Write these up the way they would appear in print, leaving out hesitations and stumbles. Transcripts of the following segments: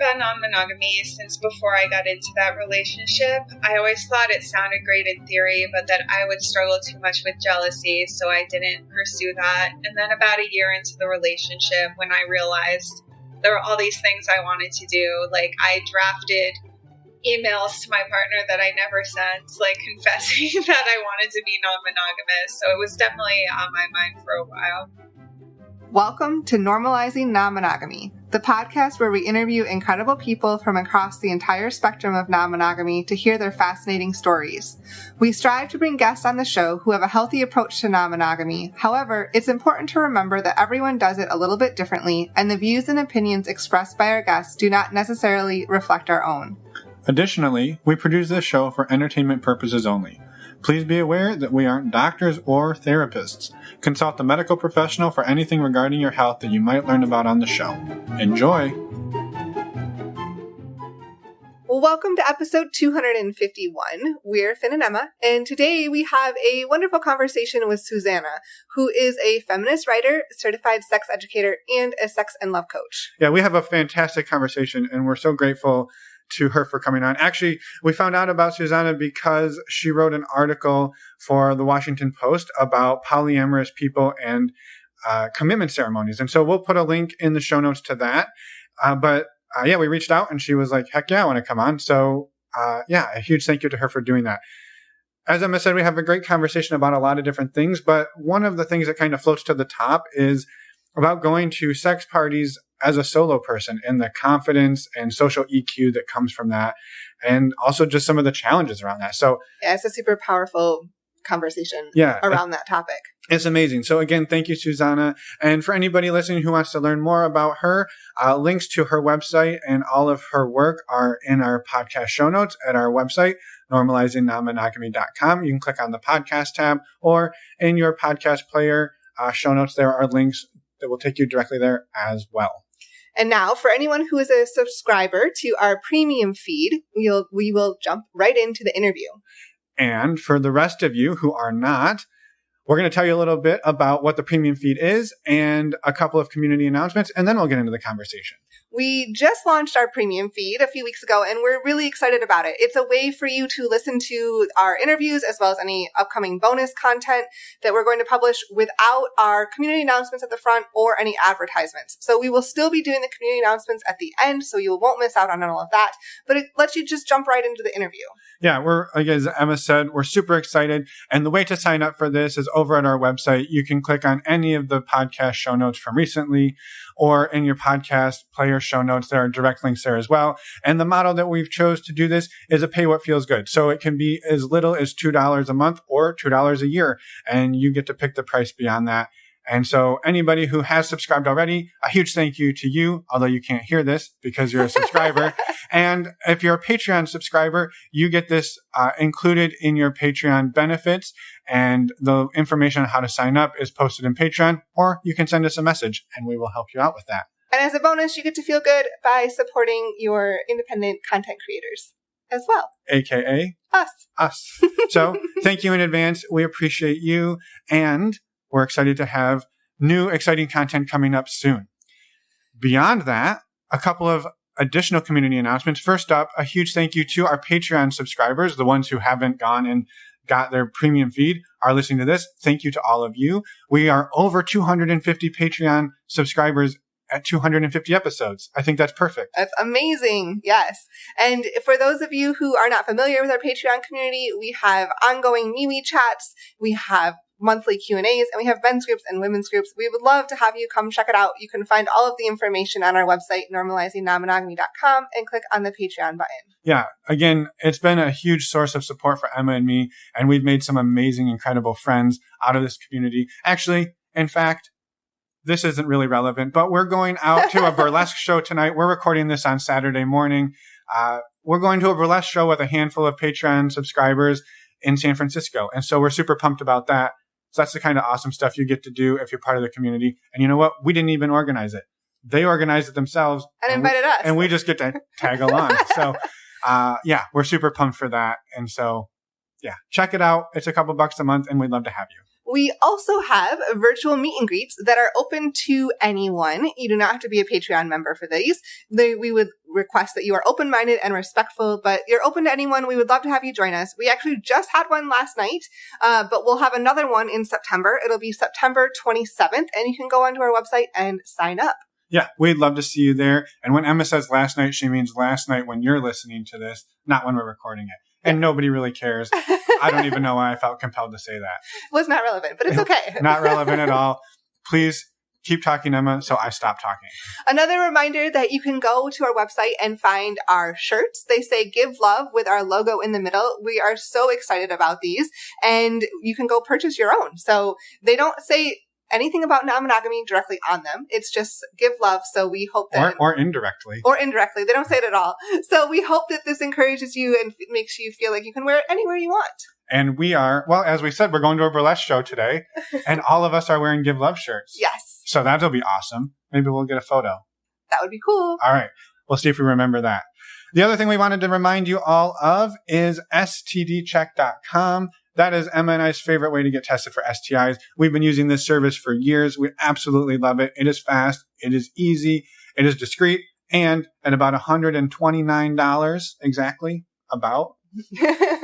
on non-monogamy since before I got into that relationship. I always thought it sounded great in theory, but that I would struggle too much with jealousy, so I didn't pursue that. And then about a year into the relationship, when I realized there were all these things I wanted to do, like I drafted emails to my partner that I never sent, like confessing that I wanted to be non-monogamous. So it was definitely on my mind for a while. Welcome to Normalizing Non-Monogamy, the podcast where we interview incredible people from across the entire spectrum of non-monogamy to hear their fascinating stories. We strive to bring guests on the show who have a healthy approach to non-monogamy. However, it's important to remember that everyone does it a little bit differently, and the views and opinions expressed by our guests do not necessarily reflect our own. Additionally, we produce this show for entertainment purposes only. Please be aware that we aren't doctors or therapists. Consult a medical professional for anything regarding your health that you might learn about on the show. Enjoy! Well, welcome to episode 251. We're Finn and Emma, and today we have a wonderful conversation with Suzannah, who is a feminist writer, certified sex educator, and a sex and love coach. Yeah, we have a fantastic conversation, and we're so grateful to her for coming on. Actually, we found out about Suzannah because she wrote an article for the Washington Post about polyamorous people and commitment ceremonies. And so we'll put a link in the show notes to that. But we reached out and she was like, heck yeah, I want to come on. So a huge thank you to her for doing that. As Emma said, we have a great conversation about a lot of different things, but one of the things that kind of floats to the top is about going to sex parties as a solo person and the confidence and social EQ that comes from that. And also just some of the challenges around that. So yeah, it's a super powerful conversation around that topic. It's amazing. So again, thank you, Suzannah. And for anybody listening who wants to learn more about her, links to her website and all of her work are in our podcast show notes at our website, normalizingnonmonogamy.com. You can click on the podcast tab, or in your podcast player show notes, there are links that will take you directly there as well. And now, for anyone who is a subscriber to our premium feed, we will jump right into the interview. And for the rest of you who are not, we're going to tell you a little bit about what the premium feed is and a couple of community announcements, and then we'll get into the conversation. We just launched our premium feed a few weeks ago, and we're really excited about it. It's a way for you to listen to our interviews as well as any upcoming bonus content that we're going to publish without our community announcements at the front or any advertisements. So we will still be doing the community announcements at the end, so you won't miss out on all of that, but it lets you just jump right into the interview. Yeah, as Emma said, we're super excited. And the way to sign up for this is over at our website. You can click on any of the podcast show notes from recently, or in your podcast player show notes. There are direct links there as well. And the model that we've chose to do this is a pay what feels good. So it can be as little as $2 a month or $2 a year. And you get to pick the price beyond that. And so anybody who has subscribed already, a huge thank you to you, although you can't hear this because you're a subscriber. And if you're a Patreon subscriber, you get this included in your Patreon benefits. And the information on how to sign up is posted in Patreon, or you can send us a message and we will help you out with that. And as a bonus, you get to feel good by supporting your independent content creators as well. AKA us. So thank you in advance. We appreciate you. And we're excited to have new exciting content coming up soon. Beyond that, a couple of additional community announcements. First up, a huge thank you to our Patreon subscribers, the ones who haven't gone and got their premium feed, are listening to this. Thank you to all of you. We are over 250 Patreon subscribers at 250 episodes. I think that's perfect. That's amazing. Yes. And for those of you who are not familiar with our Patreon community, we have ongoing MeWe chats. We have monthly Q&As, and we have men's groups and women's groups. We would love to have you come check it out. You can find all of the information on our website, normalizingnonmonogamy.com, and click on the Patreon button. Yeah. Again, it's been a huge source of support for Emma and me, and we've made some amazing, incredible friends out of this community. Actually, in fact, this isn't really relevant, but we're going out to a burlesque show tonight. We're recording this on Saturday morning. We're going to a burlesque show with a handful of Patreon subscribers in San Francisco. And so we're super pumped about that. So that's the kind of awesome stuff you get to do if you're part of the community. And you know what? We didn't even organize it. They organized it themselves. And invited us. And we just get to tag along. So, we're super pumped for that. And so, check it out. It's a couple bucks a month and we'd love to have you. We also have virtual meet and greets that are open to anyone. You do not have to be a Patreon member for these. We would request that you are open-minded and respectful, but you're open to anyone. We would love to have you join us. We actually just had one last night, but we'll have another one in September. It'll be September 27th, and you can go onto our website and sign up. Yeah, we'd love to see you there. And when Emma says last night, she means last night when you're listening to this, not when we're recording it. And nobody really cares. I don't even know why I felt compelled to say that. It was not relevant, but it's okay. Not relevant at all. Please keep talking, Emma, so I stop talking. Another reminder that you can go to our website and find our shirts. They say "Give Love" with our logo in the middle. We are so excited about these, and you can go purchase your own. So they don't say anything about non-monogamy directly on them. It's just give love. So we hope that... Or indirectly. Or indirectly. They don't say it at all. So we hope that this encourages you and makes you feel like you can wear it anywhere you want. And we are, well, as we said, we're going to a burlesque show today, and all of us are wearing Give Love shirts. Yes. So that'll be awesome. Maybe we'll get a photo. That would be cool. All right. We'll see if we remember that. The other thing we wanted to remind you all of is stdcheck.com. That is Emma and I's favorite way to get tested for STIs. We've been using this service for years. We absolutely love it. It is fast. It is easy. It is discreet. And at about $129 exactly, about,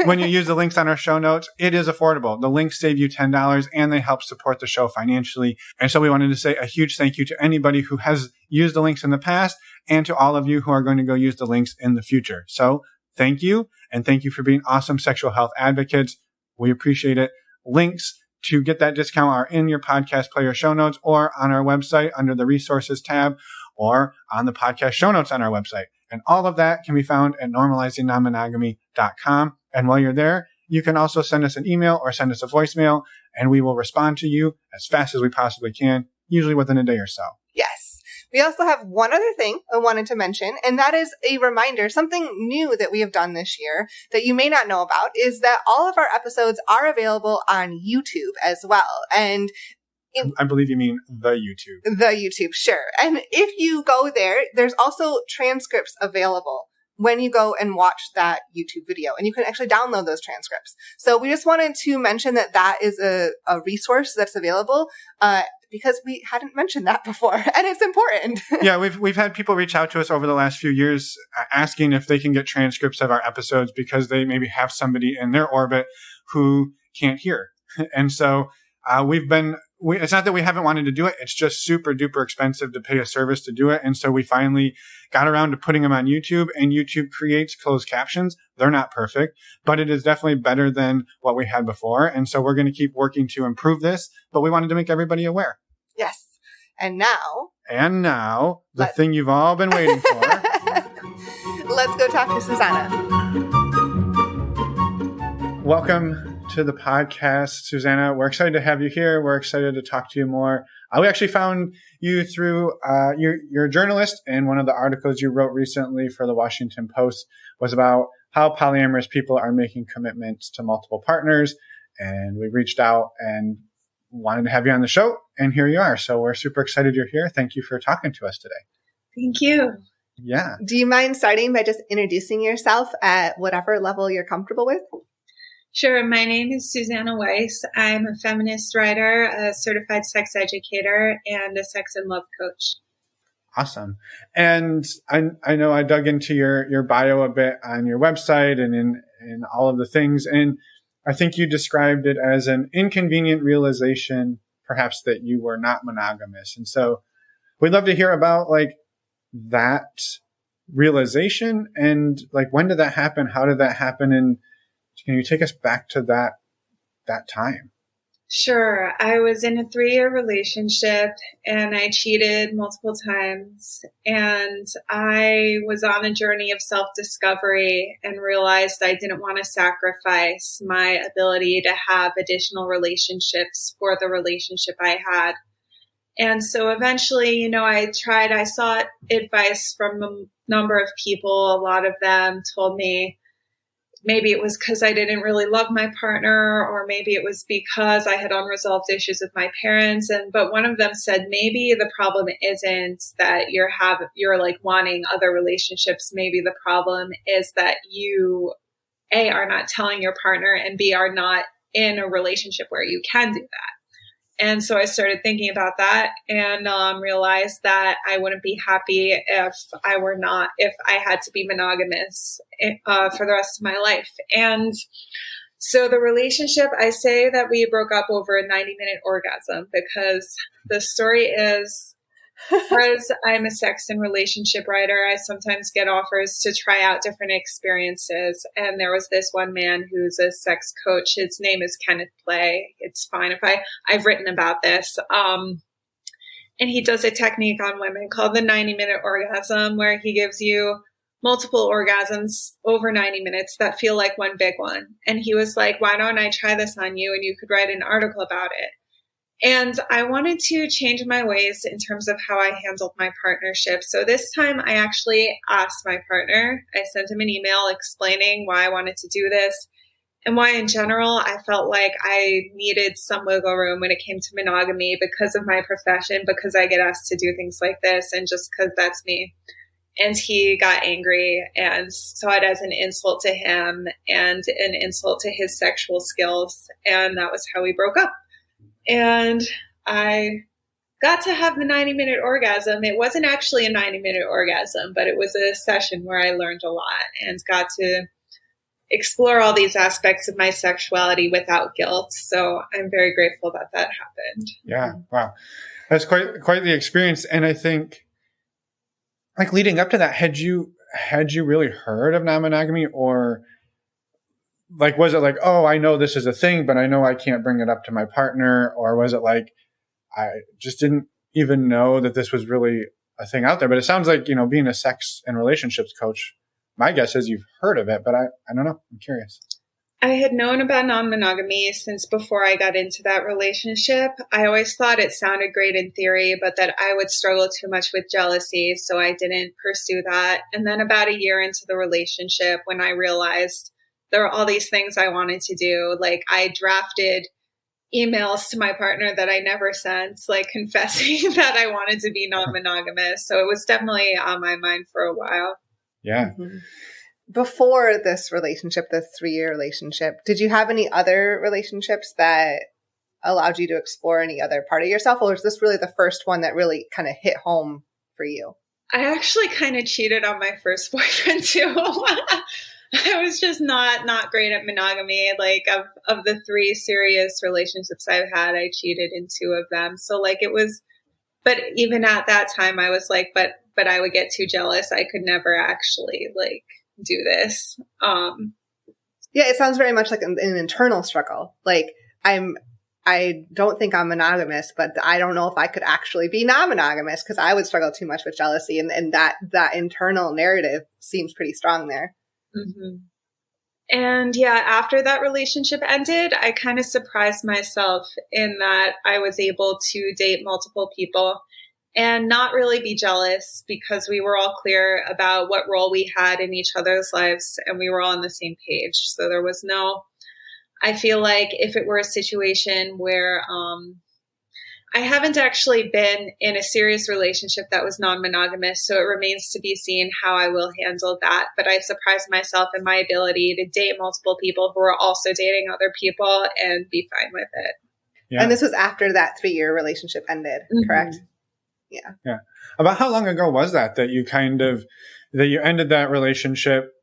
when you use the links on our show notes, it is affordable. The links save you $10 and they help support the show financially. And so we wanted to say a huge thank you to anybody who has used the links in the past and to all of you who are going to go use the links in the future. So thank you. And thank you for being awesome sexual health advocates. We appreciate it. Links to get that discount are in your podcast player show notes or on our website under the resources tab or on the podcast show notes on our website. And all of that can be found at normalizingnonmonogamy.com. And while you're there, you can also send us an email or send us a voicemail, and we will respond to you as fast as we possibly can, usually within a day or so. Yes. We also have one other thing I wanted to mention, and that is a reminder, something new that we have done this year that you may not know about is that all of our episodes are available on YouTube as well. And I believe you mean the YouTube. The YouTube, sure. And if you go there, there's also transcripts available when you go and watch that YouTube video. And you can actually download those transcripts. So we just wanted to mention that that is a resource that's available because we hadn't mentioned that before. And it's important. Yeah, we've had people reach out to us over the last few years asking if they can get transcripts of our episodes because they maybe have somebody in their orbit who can't hear. And so it's not that we haven't wanted to do it. It's just super duper expensive to pay a service to do it. And so we finally got around to putting them on YouTube, and YouTube creates closed captions. They're not perfect, but it is definitely better than what we had before. And so we're going to keep working to improve this, but we wanted to make everybody aware. Yes. And now, the thing you've all been waiting for. Let's go talk to Suzannah. Welcome to the podcast, Suzannah. We're excited to have you here. We're excited to talk to you more. We actually found you through, you're a journalist, and one of the articles you wrote recently for the Washington Post was about how polyamorous people are making commitments to multiple partners. And we reached out and wanted to have you on the show, and here you are. So we're super excited you're here. Thank you for talking to us today. Thank you. Yeah. Do you mind starting by just introducing yourself at whatever level you're comfortable with? Sure. My name is Suzannah Weiss. I'm a feminist writer, a certified sex educator, and a sex and love coach. Awesome. And I know I dug into your bio a bit on your website and in all of the things. And I think you described it as an inconvenient realization, perhaps, that you were not monogamous. And so we'd love to hear about that realization and when did that happen? How did that happen? And can you take us back to that time? Sure. I was in a 3-year relationship and I cheated multiple times, and I was on a journey of self-discovery and realized I didn't want to sacrifice my ability to have additional relationships for the relationship I had. And so eventually, I sought advice from a number of people. A lot of them told me maybe it was because I didn't really love my partner, or maybe it was because I had unresolved issues with my parents. But one of them said, maybe the problem isn't that you're wanting other relationships. Maybe the problem is that you, A, are not telling your partner, and B, are not in a relationship where you can do that. And so I started thinking about that and realized that I wouldn't be happy if I had to be monogamous for the rest of my life. And so the relationship, I say that we broke up over a 90-minute orgasm because the story is, because I'm a sex and relationship writer, I sometimes get offers to try out different experiences. And there was this one man who's a sex coach. His name is Kenneth Play. It's fine if I've written about this. And he does a technique on women called the 90-minute orgasm, where he gives you multiple orgasms over 90 minutes that feel like one big one. And he was like, why don't I try this on you? And you could write an article about it. And I wanted to change my ways in terms of how I handled my partnership. So this time I actually asked my partner. I sent him an email explaining why I wanted to do this and why in general I felt like I needed some wiggle room when it came to monogamy because of my profession, because I get asked to do things like this and just because that's me. And he got angry and saw it as an insult to him and an insult to his sexual skills. And that was how we broke up. And I got to have the 90-minute orgasm. It wasn't actually a 90-minute orgasm, but it was a session where I learned a lot and got to explore all these aspects of my sexuality without guilt. So I'm very grateful that that happened. Yeah. Wow. That's quite the experience. And I think, like, leading up to that, had you really heard of non-monogamy, or like, was it like, oh, I know this is a thing, but I know I can't bring it up to my partner? Or was it like, I just didn't even know that this was really a thing out there? But it sounds like, being a sex and relationships coach, my guess is you've heard of it, but I don't know. I'm curious. I had known about non-monogamy since before I got into that relationship. I always thought it sounded great in theory, but that I would struggle too much with jealousy, so I didn't pursue that. And then about a year into the relationship, when I realized there were all these things I wanted to do, like I drafted emails to my partner that I never sent, like confessing that I wanted to be non-monogamous. So it was definitely on my mind for a while. Yeah. Mm-hmm. Before this relationship, this 3-year relationship, did you have any other relationships that allowed you to explore any other part of yourself? Or was this really the first one that really kind of hit home for you? I actually kind of cheated on my first boyfriend too. I was just not great at monogamy. Like of the 3 serious relationships I've had, I cheated in 2 of them. So like it was, but even at that time I was like, but I would get too jealous. I could never actually like do this. Yeah, it sounds very much like an internal struggle. Like I don't think I'm monogamous, but I don't know if I could actually be non-monogamous because I would struggle too much with jealousy. And that internal narrative seems pretty strong there. Mm-hmm. And yeah, after that relationship ended, I kind of surprised myself in that I was able to date multiple people and not really be jealous because we were all clear about what role we had in each other's lives and we were all on the same page. So there was I feel like if it were a situation where I haven't actually been in a serious relationship that was non-monogamous, so it remains to be seen how I will handle that. But I surprised myself in my ability to date multiple people who are also dating other people and be fine with it. Yeah. And this was after that 3-year relationship ended, correct? Yeah. Yeah. About how long ago was that you you ended that relationship?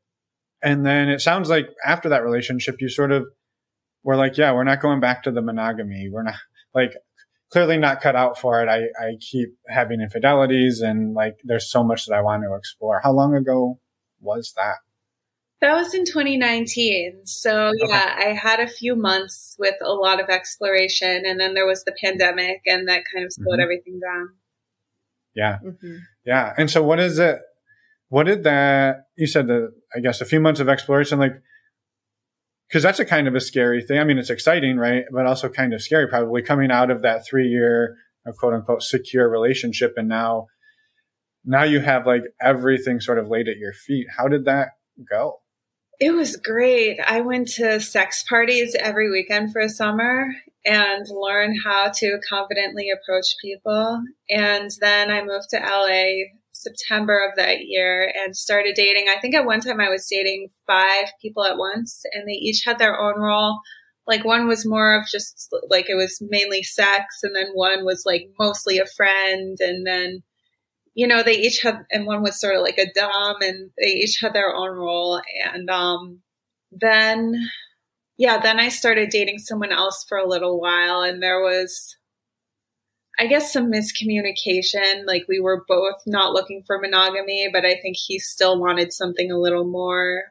And then it sounds like after that relationship, you sort of were like, yeah, we're not going back to the monogamy. We're not clearly not cut out for it. I keep having infidelities and like, there's so much that I want to explore. How long ago was that? That was in 2019. So yeah, I had a few months with a lot of exploration and then there was the pandemic and that kind of slowed everything down. Yeah. Mm-hmm. Yeah. And so what did that, you said that, I guess a few months of exploration, like, because that's a kind of a scary thing. I mean, it's exciting, right? But also kind of scary, probably coming out of that 3-year, quote unquote, secure relationship. And now you have like everything sort of laid at your feet. How did that go? It was great. I went to sex parties every weekend for a summer and learned how to confidently approach people. And then I moved to LA September of that year and started dating. I think at one time I was dating 5 people at once and they each had their own role. Like one was more of just like, it was mainly sex. And then one was like mostly a friend. And then, they each had, and one was sort of like a dom, and they each had their own role. And then I started dating someone else for a little while, and there was, I guess, some miscommunication. Like we were both not looking for monogamy, but I think he still wanted something a little more.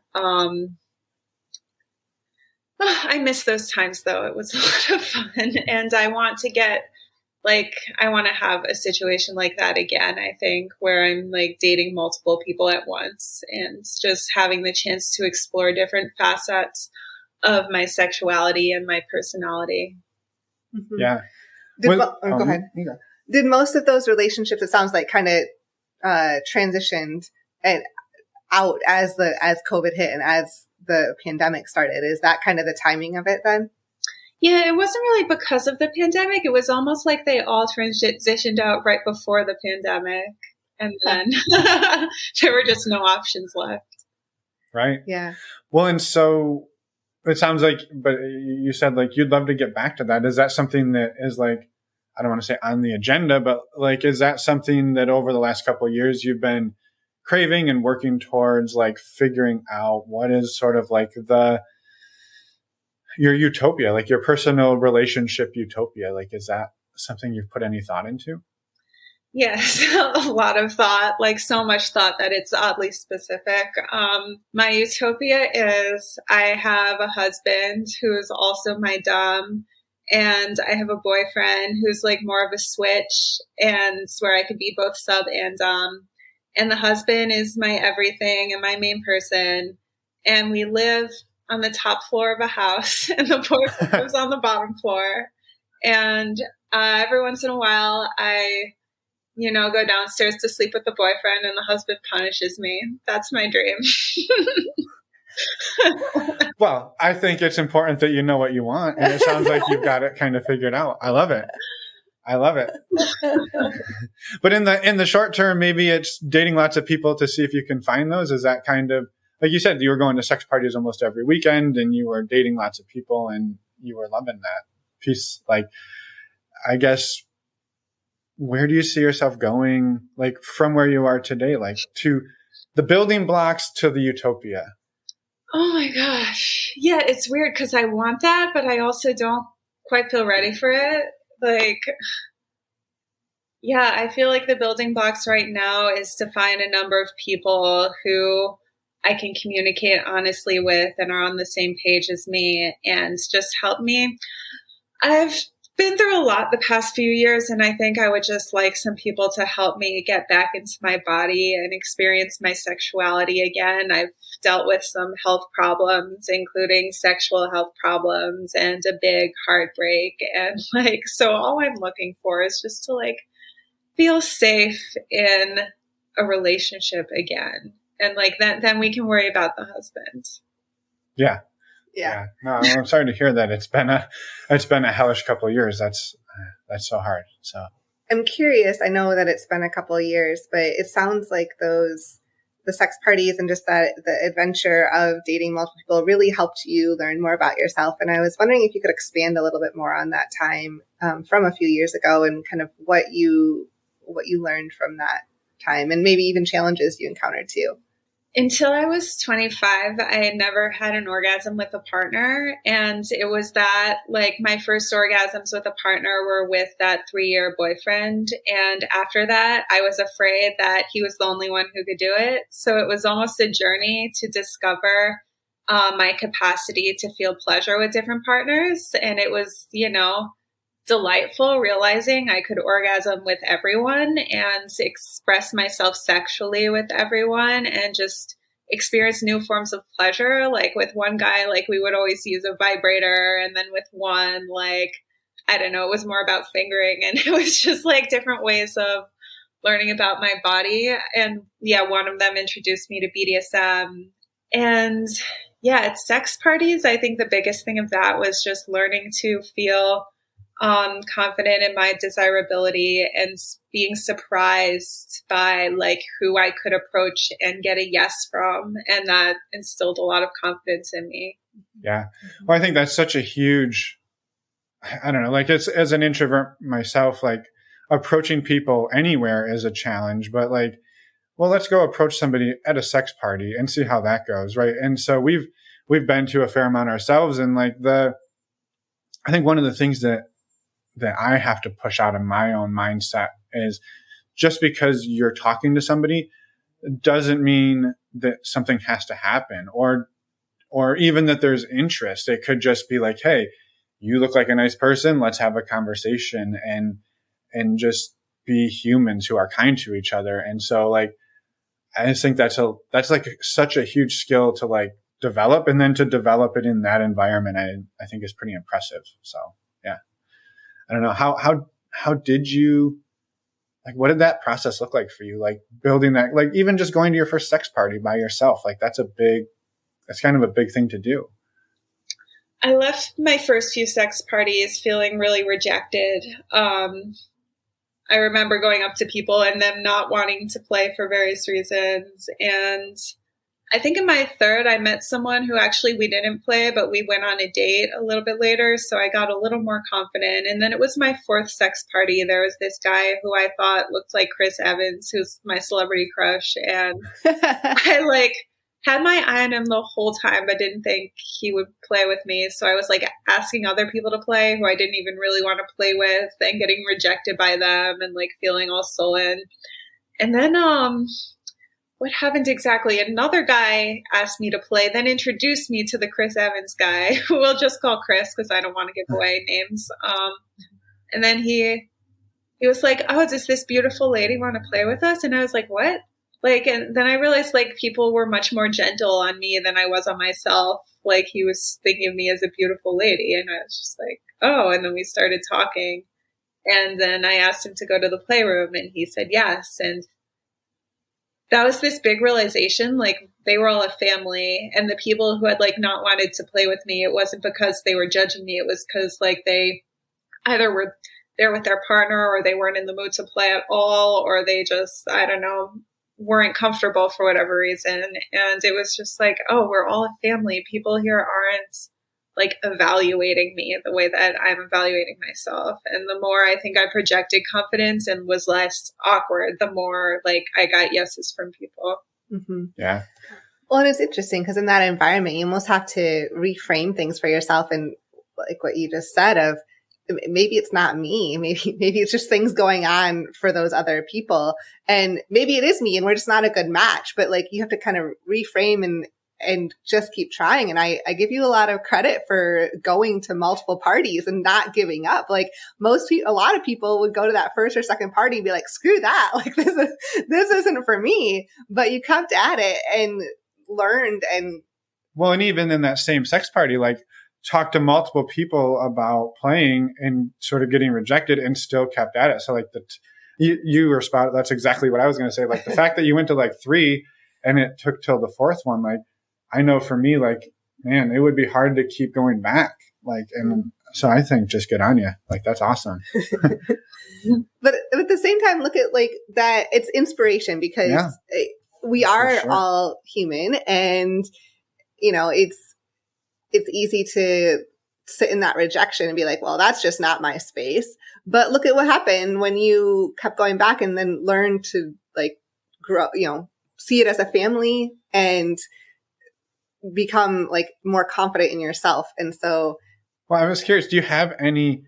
I miss those times though. It was a lot of fun, and I want to have a situation like that again, I think, where I'm like dating multiple people at once and just having the chance to explore different facets of my sexuality and my personality. Mm-hmm. Yeah. Go ahead. Yeah. Did most of those relationships, it sounds like, kind of transitioned and out as COVID hit and as the pandemic started? Is that kind of the timing of it then? Yeah, it wasn't really because of the pandemic. It was almost like they all transitioned out right before the pandemic. And then there were just no options left. Right. Yeah. Well, and so it sounds like, but you said like you'd love to get back to that. Is that something that is like, I don't want to say on the agenda, but like, is that something that over the last couple of years you've been craving and working towards, like figuring out what is sort of like your utopia, like your personal relationship utopia? Like, is that something you've put any thought into? Yes, a lot of thought, like so much thought that it's oddly specific. My utopia is I have a husband who is also my dom, and I have a boyfriend who's like more of a switch, and where I could be both sub and dom. And the husband is my everything and my main person. And we live on the top floor of a house, and the boyfriend lives on the bottom floor. And every once in a while, I go downstairs to sleep with the boyfriend, and the husband punishes me. That's my dream. Well, I think it's important that you know what you want, and it sounds like you've got it kind of figured out. I love it. But in the short term, maybe it's dating lots of people to see if you can find those. Is that kind of, like you said, you were going to sex parties almost every weekend, and you were dating lots of people, and you were loving that piece. Like, I guess, where do you see yourself going, like from where you are today, like to the building blocks to the utopia? Oh my gosh. Yeah, it's weird because I want that, but I also don't quite feel ready for it. Like, yeah, I feel like the building blocks right now is to find a number of people who I can communicate honestly with and are on the same page as me and just help me. I've been through a lot the past few years, and I think I would just like some people to help me get back into my body and experience my sexuality again. I've dealt with some health problems, including sexual health problems and a big heartbreak. And like, so all I'm looking for is just to like feel safe in a relationship again. And like then we can worry about the husband. Yeah. No, I'm sorry to hear that. It's been a hellish couple of years. That's so hard. So I'm curious. I know that it's been a couple of years, but it sounds like the sex parties and just the adventure of dating multiple people really helped you learn more about yourself. And I was wondering if you could expand a little bit more on that time from a few years ago and kind of what you learned from that time and maybe even challenges you encountered too. Until I was 25, I had never had an orgasm with a partner. And it was that, like, my first orgasms with a partner were with that 3-year boyfriend. And after that, I was afraid that he was the only one who could do it. So it was almost a journey to discover my capacity to feel pleasure with different partners. And it was, delightful realizing I could orgasm with everyone and express myself sexually with everyone and just experience new forms of pleasure. Like with one guy, like we would always use a vibrator, and then with one, like, I don't know, it was more about fingering, and it was just like different ways of learning about my body. And yeah, one of them introduced me to BDSM. And yeah, at sex parties, I think the biggest thing of that was just learning to feel confident in my desirability and being surprised by like who I could approach and get a yes from. And that instilled a lot of confidence in me. Yeah. Well, I think that's such a huge, I don't know, like it's, as an introvert myself, like approaching people anywhere is a challenge, but like, well, let's go approach somebody at a sex party and see how that goes. Right. And so we've been to a fair amount ourselves. And like I think one of the things that I have to push out of my own mindset is just because you're talking to somebody doesn't mean that something has to happen or even that there's interest. It could just be like, hey, you look like a nice person. Let's have a conversation and just be humans who are kind to each other. And so like, I just think that's like such a huge skill to like develop, and then to develop it in that environment, I think is pretty impressive. So yeah, I don't know how did you, like, what did that process look like for you? Like building that, like even just going to your first sex party by yourself, like that's kind of a big thing to do. I left my first few sex parties feeling really rejected. I remember going up to people and them not wanting to play for various reasons. And I think in my third, I met someone who actually we didn't play, but we went on a date a little bit later. So I got a little more confident. And then it was my fourth sex party. There was this guy who I thought looked like Chris Evans, who's my celebrity crush. And I like had my eye on him the whole time, but didn't think he would play with me. So I was like asking other people to play who I didn't even really want to play with and getting rejected by them and like feeling all sullen. And then, what happened exactly? Another guy asked me to play, then introduced me to the Chris Evans guy, who we'll just call Chris because I don't want to give away names. And then he was like, oh, does this beautiful lady want to play with us? And I was like, what? Like, and then I realized like people were much more gentle on me than I was on myself. Like he was thinking of me as a beautiful lady. And I was just like, oh, and then we started talking. And then I asked him to go to the playroom and he said yes. And that was this big realization. Like they were all a family, and the people who had like not wanted to play with me, it wasn't because they were judging me. It was because like they either were there with their partner or they weren't in the mood to play at all, or they just, I don't know, weren't comfortable for whatever reason. And it was just like, oh, we're all a family. People here aren't like evaluating me the way that I'm evaluating myself. And the more I think I projected confidence and was less awkward, the more like I got yeses from people. Mm-hmm. Yeah. Well, and it's interesting because in that environment, you almost have to reframe things for yourself. And like what you just said of maybe it's not me, maybe it's just things going on for those other people. And maybe it is me and we're just not a good match, but like you have to kind of reframe and just keep trying. And I give you a lot of credit for going to multiple parties and not giving up. Like a lot of people would go to that first or second party and be like, screw that. Like this isn't for me, but you kept at it and learned. And well, and even in that same sex party, like talked to multiple people about playing and sort of getting rejected and still kept at it. So like you were spot. That's exactly what I was going to say. Like the fact that you went to like 3 and it took till the 4th one, like, I know for me, like, man, it would be hard to keep going back. Like, and so I think just good on you. Like, that's awesome. But at the same time, look at like that. It's inspiration because we are all human, and you know, it's easy to sit in that rejection and be like, well, that's just not my space. But look at what happened when you kept going back and then learn to like grow, you know, see it as a family and become like more confident in yourself. And so, well, I was curious, do you have any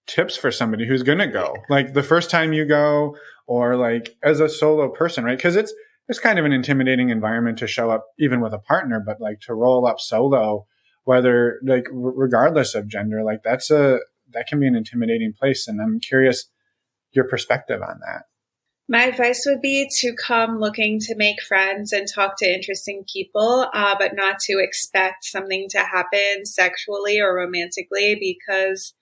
tips for somebody who's going to go like the first time you go, or like as a solo person, right? Because it's kind of an intimidating environment to show up even with a partner, but like to roll up solo, whether like regardless of gender, like that can be an intimidating place. And I'm curious your perspective on that. My advice would be to come looking to make friends and talk to interesting people, but not to expect something to happen sexually or romantically, because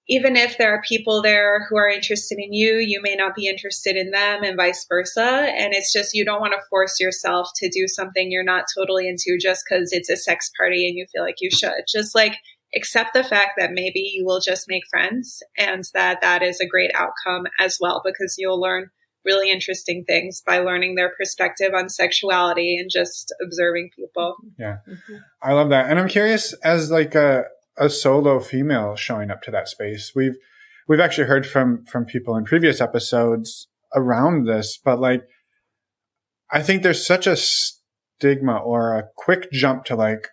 even if there are people there who are interested in you, you may not be interested in them and vice versa. And it's just, you don't want to force yourself to do something you're not totally into just because it's a sex party and you feel like you should. Just like accept the fact that maybe you will just make friends and that is a great outcome as well, because you'll learn really interesting things by learning their perspective on sexuality and just observing people. Yeah. I love that. And I'm curious, as like a solo female showing up to that space, we've actually heard from people in previous episodes around this, but like, I think there's such a stigma or a quick jump to like,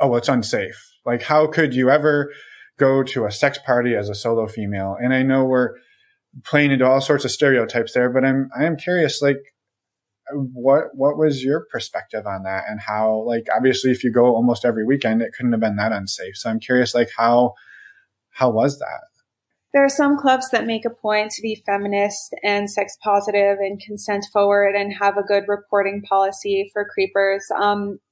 oh, it's unsafe. Like, how could you ever go to a sex party as a solo female? And I know we're playing into all sorts of stereotypes there, but I am curious, like, what was your perspective on that, and how, like, obviously if you go almost every weekend, it couldn't have been that unsafe. So I'm curious, like, how was that? There are some clubs that make a point to be feminist and sex positive and consent forward and have a good reporting policy for creepers.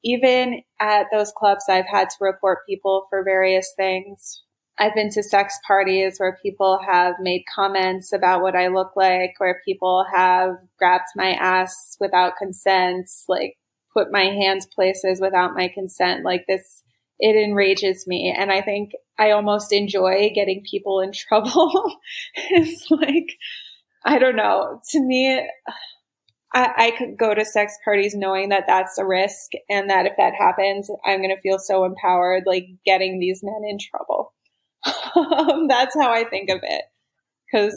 Even at those clubs, I've had to report people for various things. I've been to sex parties where people have made comments about what I look like, where people have grabbed my ass without consent, like put my hands places without my consent. Like this, it enrages me. And I think I almost enjoy getting people in trouble. It's like, I don't know. To me, I could go to sex parties knowing that that's a risk, and that if that happens, I'm going to feel so empowered, like getting these men in trouble. That's how I think of it.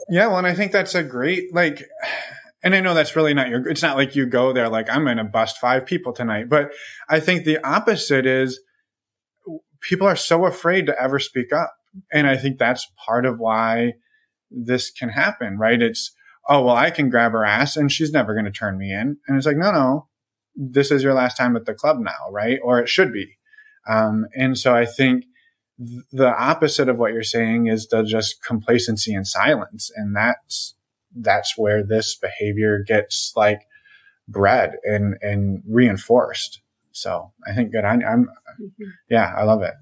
Yeah, well, and I think that's a great, like, and I know that's really not it's not like you go there like, I'm going to bust 5 people tonight. But I think the opposite is people are so afraid to ever speak up. And I think that's part of why this can happen, right? It's, oh, well, I can grab her ass and she's never going to turn me in. And it's like, no, this is your last time at the club now, right? Or it should be. And so I think the opposite of what you're saying is the just complacency and silence. And that's where this behavior gets like bred and reinforced. So I think good. Yeah, I love it.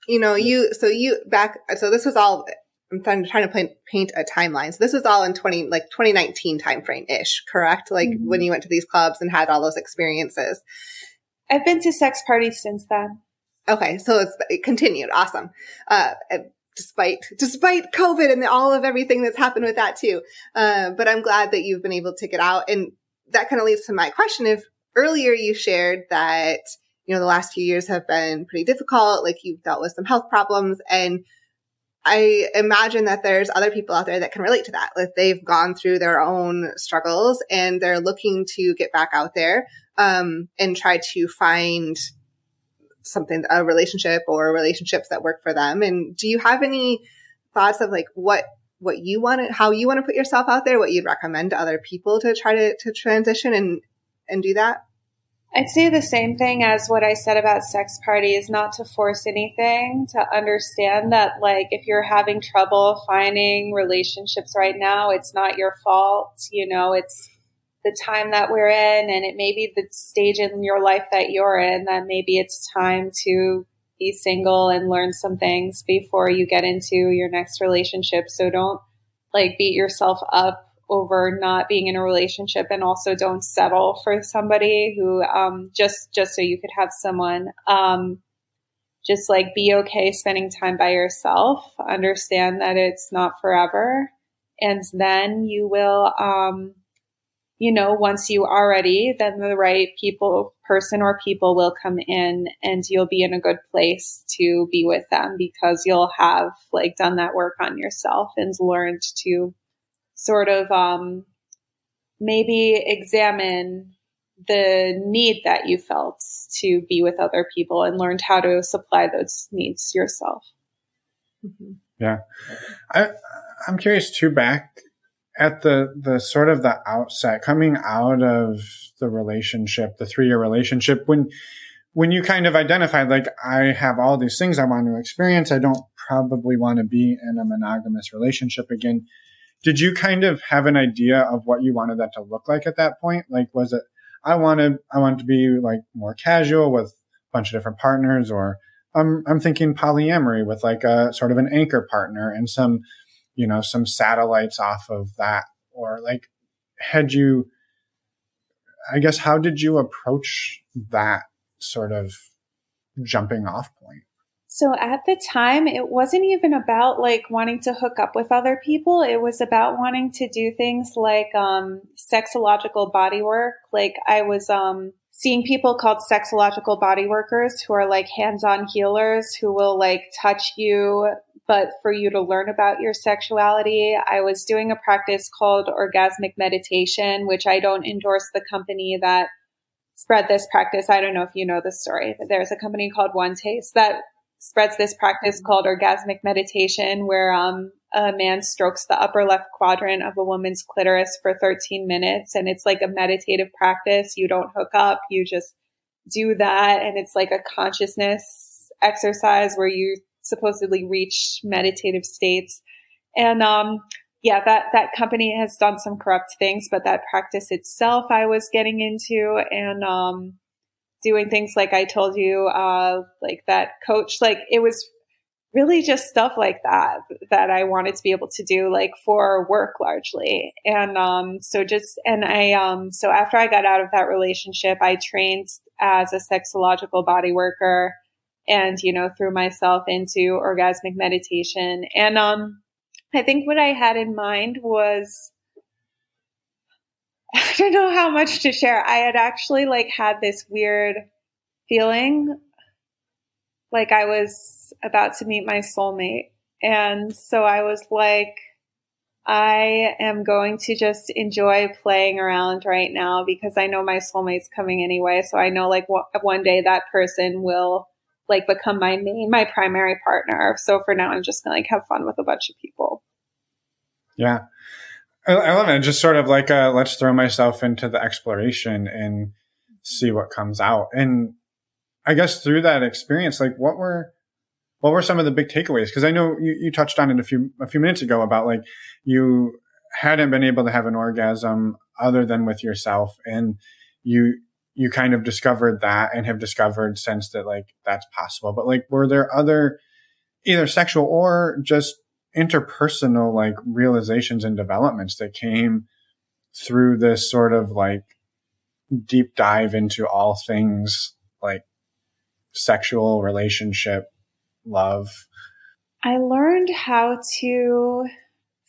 You know, so this was all, I'm trying to paint a timeline. So this was all in 2019 timeframe ish, correct? Like when you went to these clubs and had all those experiences. I've been to sex parties since then. Okay. So it continued. Awesome. Despite COVID and all of everything that's happened with that too. But I'm glad that you've been able to get out. And that kind of leads to my question. If earlier you shared that, you know, the last few years have been pretty difficult, like you've dealt with some health problems, and I imagine that there's other people out there that can relate to that. Like they've gone through their own struggles and they're looking to get back out there, and try to find a relationship or relationships that work for them. And do you have any thoughts of like what you want to, how you want to put yourself out there, what you'd recommend to other people to try to transition and do that? I'd say the same thing as what I said about sex parties, not to force anything, to understand that, like, if you're having trouble finding relationships right now, it's not your fault. You know, it's the time that we're in, and it may be the stage in your life that you're in, that maybe it's time to be single and learn some things before you get into your next relationship. So don't like beat yourself up over not being in a relationship, and also don't settle for somebody who just so you could have someone. Just like be okay spending time by yourself, understand that it's not forever, and then you will you know, once you are ready, then the right person or people will come in, and you'll be in a good place to be with them, because you'll have like done that work on yourself and learned to sort of maybe examine the need that you felt to be with other people, and learned how to supply those needs yourself. Mm-hmm. Yeah. I'm curious too, back at the sort of the outset, coming out of the relationship, the 3-year relationship, when you kind of identified, like, I have all these things I want to experience, I don't probably want to be in a monogamous relationship again. Did you kind of have an idea of what you wanted that to look like at that point? Like, was it, I want to be like more casual with a bunch of different partners, or I'm thinking polyamory with like a sort of an anchor partner and some, you know, some satellites off of that? Or like, I guess, how did you approach that sort of jumping off point? So at the time, it wasn't even about like wanting to hook up with other people. It was about wanting to do things like sexological body work. Like I was seeing people called sexological body workers who are like hands-on healers who will like touch you, but for you to learn about your sexuality. I was doing a practice called orgasmic meditation, which I don't endorse the company that spread this practice. I don't know if you know this story, but there's a company called One Taste that spreads this practice called orgasmic meditation, where a man strokes the upper left quadrant of a woman's clitoris for 13 minutes. And it's like a meditative practice. You don't hook up, you just do that. And it's like a consciousness exercise where you supposedly reach meditative states. And yeah, that company has done some corrupt things, but that practice itself I was getting into, and doing things like I told you, like that coach, like it was really just stuff like that I wanted to be able to do, like for work largely. And so after I got out of that relationship, I trained as a sexological body worker and, threw myself into orgasmic meditation. And I think what I had in mind was, I don't know how much to share. I had actually like had this weird feeling like I was about to meet my soulmate. And so I was like, I am going to just enjoy playing around right now because I know my soulmate's coming anyway. So I know like one day that person will like become my primary partner. So for now, I'm just gonna like have fun with a bunch of people. Yeah. I love it. Just sort of like let's throw myself into the exploration and see what comes out. And I guess through that experience, like what were some of the big takeaways? Because I know you touched on it a few minutes ago about like you hadn't been able to have an orgasm other than with yourself, and you kind of discovered that and have discovered since that like that's possible. But like, were there other either sexual or just interpersonal like realizations and developments that came through this sort of like deep dive into all things like sexual, relationship, love? I learned how to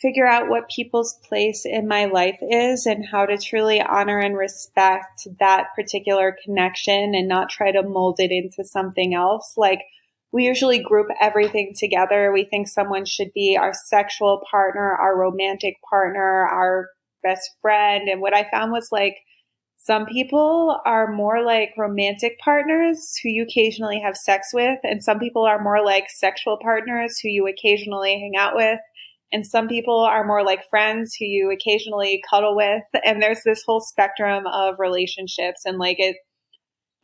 figure out what people's place in my life is and how to truly honor and respect that particular connection and not try to mold it into something else. Like, we usually group everything together. We think someone should be our sexual partner, our romantic partner, our best friend. And what I found was like, some people are more like romantic partners who you occasionally have sex with, and some people are more like sexual partners who you occasionally hang out with, and some people are more like friends who you occasionally cuddle with. And there's this whole spectrum of relationships. And like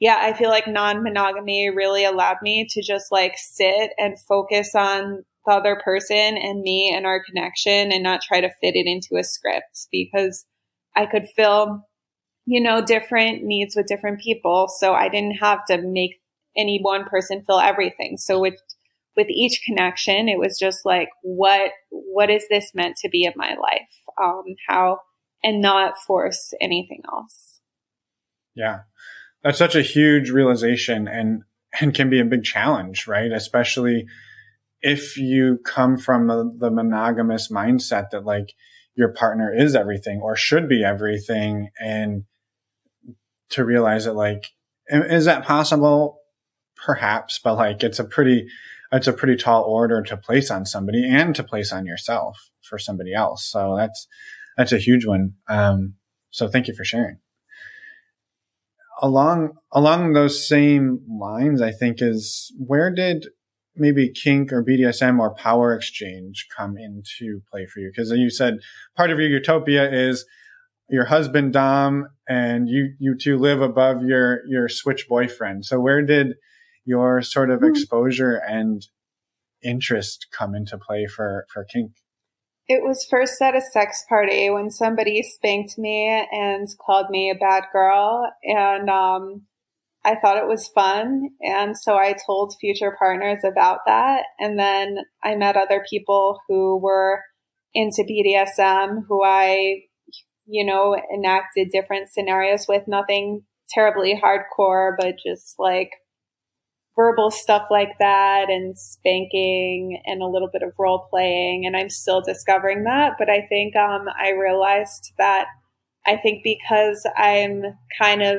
I feel like non-monogamy really allowed me to just like sit and focus on the other person and me and our connection and not try to fit it into a script, because I could fill different needs with different people. So I didn't have to make any one person fill everything. So with each connection, it was just like, what is this meant to be in my life? How, and not force anything else. Yeah. That's such a huge realization and can be a big challenge, right? Especially if you come from the monogamous mindset that like your partner is everything or should be everything, and to realize that like, is that possible? Perhaps, but like it's a pretty tall order to place on somebody and to place on yourself for somebody else. So that's a huge one. So thank you for sharing. Along those same lines, I think is where did maybe kink or BDSM or power exchange come into play for you? Because you said part of your utopia is your husband Dom and you two live above your switch boyfriend. So where did your sort of exposure and interest come into play for kink? It was first at a sex party when somebody spanked me and called me a bad girl. And I thought it was fun. And so I told future partners about that. And then I met other people who were into BDSM, who I, enacted different scenarios with, nothing terribly hardcore, but just like verbal stuff like that and spanking and a little bit of role playing. And I'm still discovering that. But I think I realized that I think because I'm kind of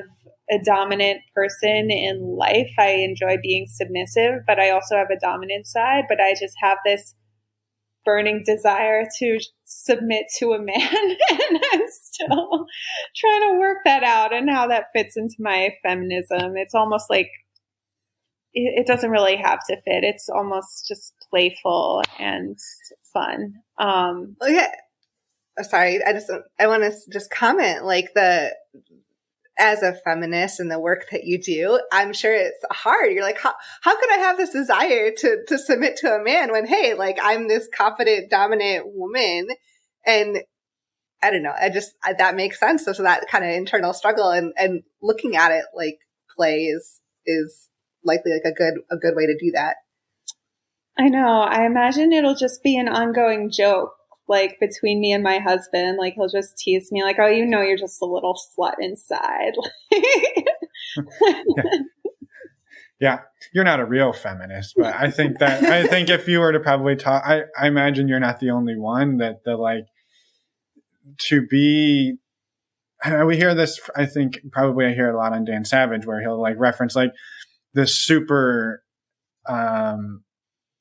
a dominant person in life, I enjoy being submissive, but I also have a dominant side. But I just have this burning desire to submit to a man. And I'm still trying to work that out and how that fits into my feminism. It's almost like it doesn't really have to fit. It's almost just playful and fun. Yeah. Sorry, I want to just comment, like, as a feminist and the work that you do, I'm sure it's hard. You're like, how could I have this desire to submit to a man when, hey, like, I'm this confident, dominant woman? And I don't know. That makes sense. So that kind of internal struggle and looking at it like play is likely like a good way to do that. I know. I imagine it'll just be an ongoing joke, like between me and my husband. Like he'll just tease me, like, "Oh, you're just a little slut inside." Yeah, you're not a real feminist, but I think if you were to probably talk, I imagine you're not the only one that like to be. We hear this. I think probably I hear it a lot on Dan Savage, where he'll like reference like this super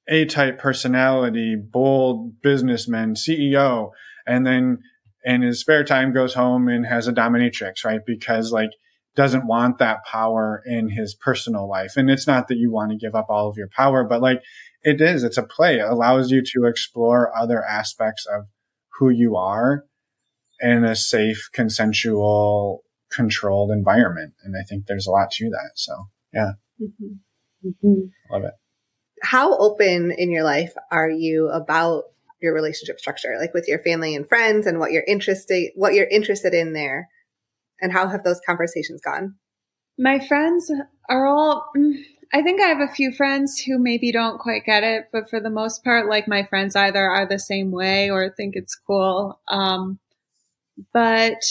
A-type personality, bold businessman, CEO, and then in his spare time goes home and has a dominatrix, right? Because like doesn't want that power in his personal life. And it's not that you want to give up all of your power, but like it's a play. It allows you to explore other aspects of who you are in a safe, consensual, controlled environment. And I think there's a lot to that. So yeah. Mm-hmm. Mm-hmm. Love it. How open in your life are you about your relationship structure, like with your family and friends, and what you're interested in there, and how have those conversations gone? My friends are all, I think I have a few friends who maybe don't quite get it, but for the most part, like my friends either are the same way or think it's cool. But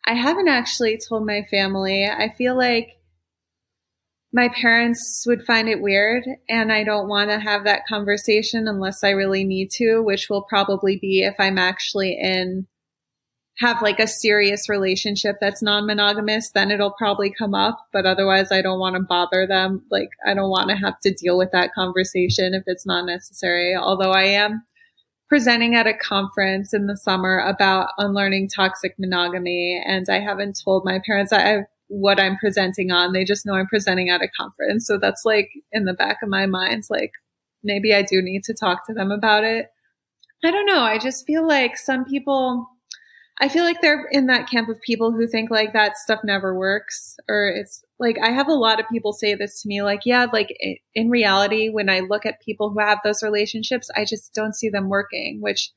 I haven't actually told my family. I feel like my parents would find it weird, and I don't want to have that conversation unless I really need to, which will probably be if I'm actually have like a serious relationship that's non-monogamous, then it'll probably come up. But otherwise, I don't want to bother them. Like, I don't want to have to deal with that conversation if it's not necessary. Although I am presenting at a conference in the summer about unlearning toxic monogamy, and I haven't told my parents what I'm presenting on. They just know I'm presenting at a conference. So that's like in the back of my mind, like maybe I do need to talk to them about it. I don't know. I just feel like some people, I feel like they're in that camp of people who think like that stuff never works. Or it's like, I have a lot of people say this to me, like, yeah, like in reality, when I look at people who have those relationships, I just don't see them working, which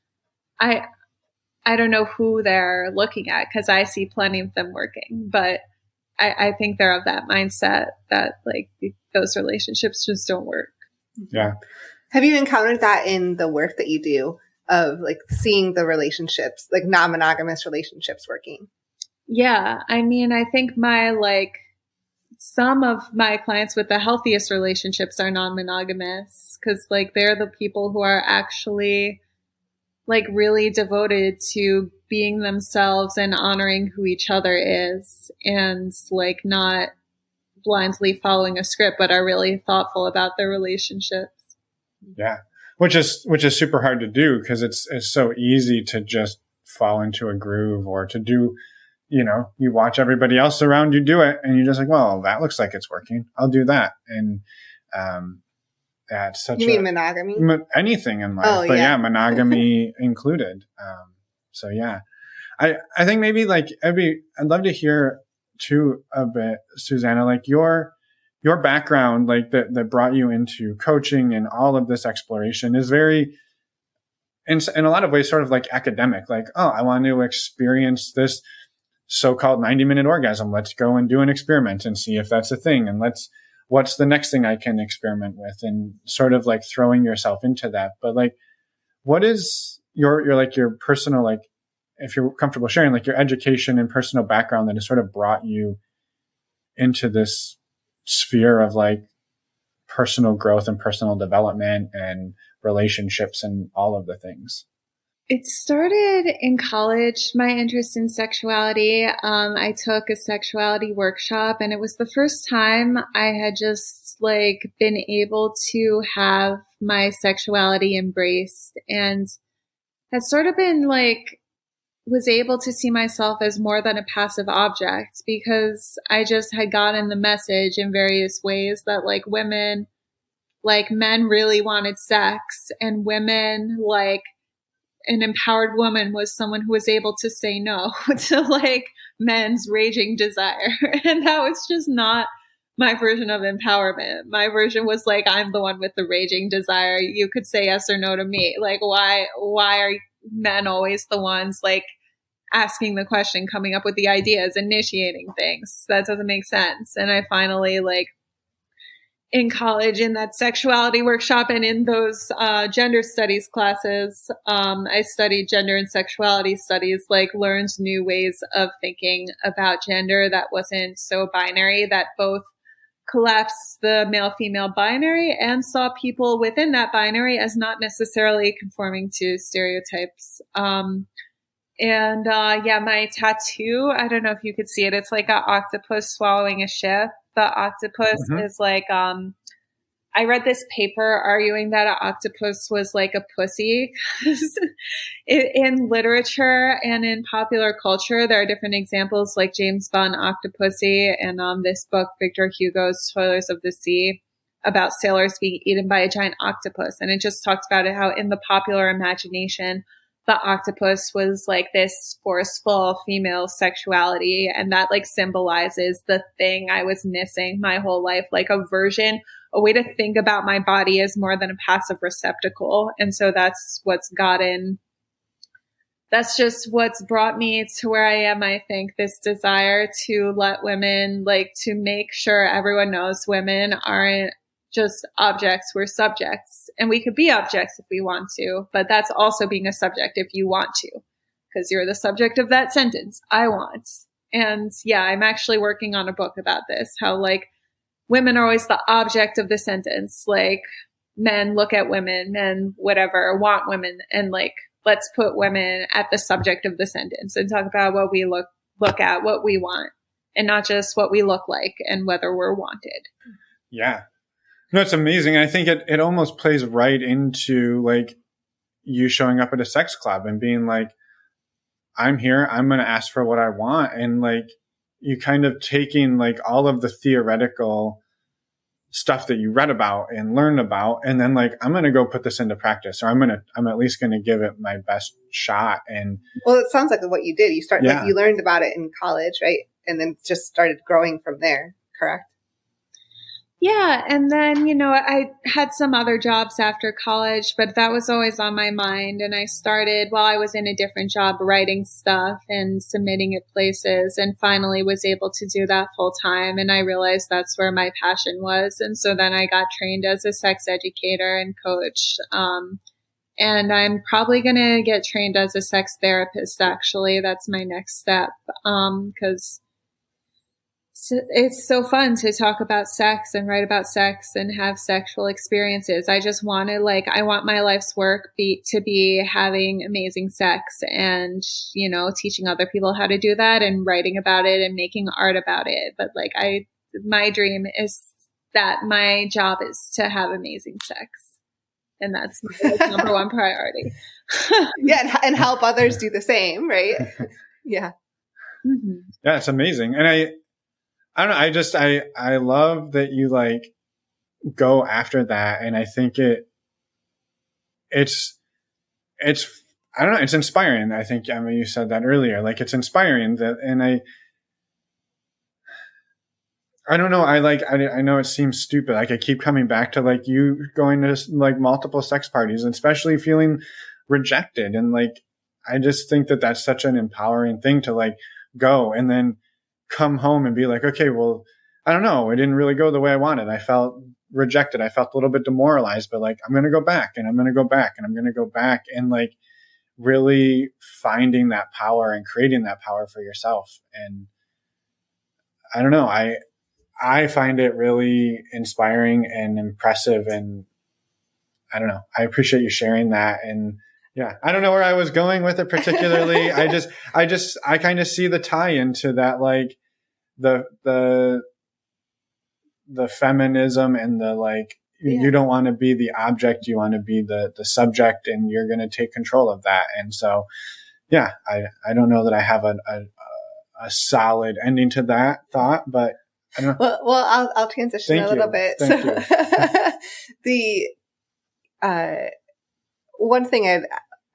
I don't know who they're looking at, because I see plenty of them working, but I think they're of that mindset that like those relationships just don't work. Yeah. Have you encountered that in the work that you do of like seeing the relationships, like non-monogamous relationships working? Yeah. I mean, I think some of my clients with the healthiest relationships are non-monogamous, because like they're the people who are actually like really devoted to being themselves and honoring who each other is, and like not blindly following a script, but are really thoughtful about their relationships. Yeah. Which is super hard to do, because it's so easy to just fall into a groove, or to do, you watch everybody else around you do it and you're just like, well, that looks like it's working, I'll do that. And, that's such monogamy? Anything in life, but yeah, monogamy included. So yeah, I think maybe like I'd love to hear too a bit, Suzannah, like your background, like that brought you into coaching and all of this exploration is very, in a lot of ways, sort of like academic, like, oh, I want to experience this so-called 90-minute orgasm. Let's go and do an experiment and see if that's a thing. And what's the next thing I can experiment with, and sort of like throwing yourself into that. But like, what is your personal, like, if you're comfortable sharing, like your education and personal background that has sort of brought you into this sphere of like personal growth and personal development and relationships and all of the things? It started in college, my interest in sexuality. I took a sexuality workshop, and it was the first time I had just like been able to have my sexuality embraced, and had sort of been like, was able to see myself as more than a passive object, because I just had gotten the message in various ways that like women, like men really wanted sex, and women, like an empowered woman was someone who was able to say no to like men's raging desire. And that was just not my version of empowerment. My version was like, I'm the one with the raging desire. You could say yes or no to me. Like, why are men always the ones like asking the question, coming up with the ideas, initiating things? That doesn't make sense. And I finally, like, in college, in that sexuality workshop and in those gender studies classes, I studied gender and sexuality studies, like learned new ways of thinking about gender that wasn't so binary, that both collapsed the male-female binary and saw people within that binary as not necessarily conforming to stereotypes. My tattoo, I don't know if you could see it. It's like an octopus swallowing a ship. The octopus is like, I read this paper arguing that an octopus was like a pussy. In literature and in popular culture, there are different examples like James Bond Octopussy, and this book, Victor Hugo's Toilers of the Sea, about sailors being eaten by a giant octopus. And it just talks about it, how in the popular imagination, the octopus was like this forceful female sexuality, and that like symbolizes the thing I was missing my whole life, like a way to think about my body as more than a passive receptacle. And so that's just what's brought me to where I am, I think, this desire to let women, like, to make sure everyone knows women aren't just objects, we're subjects. And we could be objects if we want to, but that's also being a subject if you want to, because you're the subject of that sentence, I want. And yeah, I'm actually working on a book about this, how like women are always the object of the sentence. Like men look at women and whatever, want women, and like, let's put women at the subject of the sentence and talk about what we look at, what we want, and not just what we look like and whether we're wanted. Yeah. No, it's amazing. I think it almost plays right into like you showing up at a sex club and being like, I'm here, I'm going to ask for what I want. And like you kind of taking like all of the theoretical stuff that you read about and learned about, and then like, I'm going to go put this into practice, or I'm at least going to give it my best shot. And well, it sounds like what you did. Like you learned about it in college, right? And then just started growing from there. Correct? Yeah. And then, I had some other jobs after college, but that was always on my mind. And I started while I was in a different job writing stuff and submitting at places, and finally was able to do that full time. And I realized that's where my passion was. And so then I got trained as a sex educator and coach. And I'm probably going to get trained as a sex therapist. Actually, that's my next step. 'Cause it's so fun to talk about sex and write about sex and have sexual experiences. I just want I want my life's work to be having amazing sex and, teaching other people how to do that and writing about it and making art about it. But my dream is that my job is to have amazing sex. And that's my number one priority. Yeah. And help others do the same, right? Yeah. Mm-hmm. Yeah, it's amazing. And I don't know. I love that you like go after that. And I think it's, I don't know, it's inspiring. I think, you said that earlier, like it's inspiring that, and I don't know. I know it seems stupid. Like I keep coming back to like you going to like multiple sex parties, and especially feeling rejected. And like, I just think that that's such an empowering thing to like go and then come home and be like, okay, well, I don't know. It didn't really go the way I wanted. I felt rejected. I felt a little bit demoralized, but like, I'm going to go back and I'm going to go back and I'm going to go back, and like really finding that power and creating that power for yourself. And I don't know. I find it really inspiring and impressive. And I don't know, I appreciate you sharing that. And yeah, I don't know where I was going with it particularly. I kind of see the tie into that, like the feminism and the like, you don't want to be the object, you want to be the subject, and you're going to take control of that. And so, yeah, I don't know that I have a solid ending to that thought, but I don't know. Well, I'll transition a little bit. Thank you. The one thing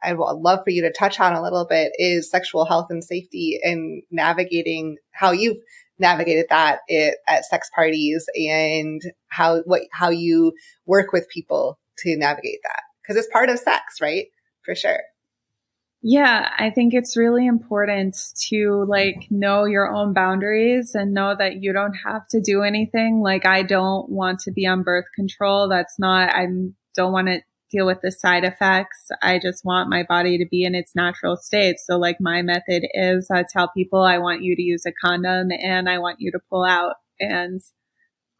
I would love for you to touch on a little bit is sexual health and safety, and navigating how you've navigated that at sex parties, and how you work with people to navigate that, because it's part of sex, right? For sure. Yeah, I think it's really important to like know your own boundaries and know that you don't have to do anything. Like, I don't want to be on birth control. I don't want to deal with the side effects. I just want my body to be in its natural state. So like, my method is I tell people I want you to use a condom and I want you to pull out. And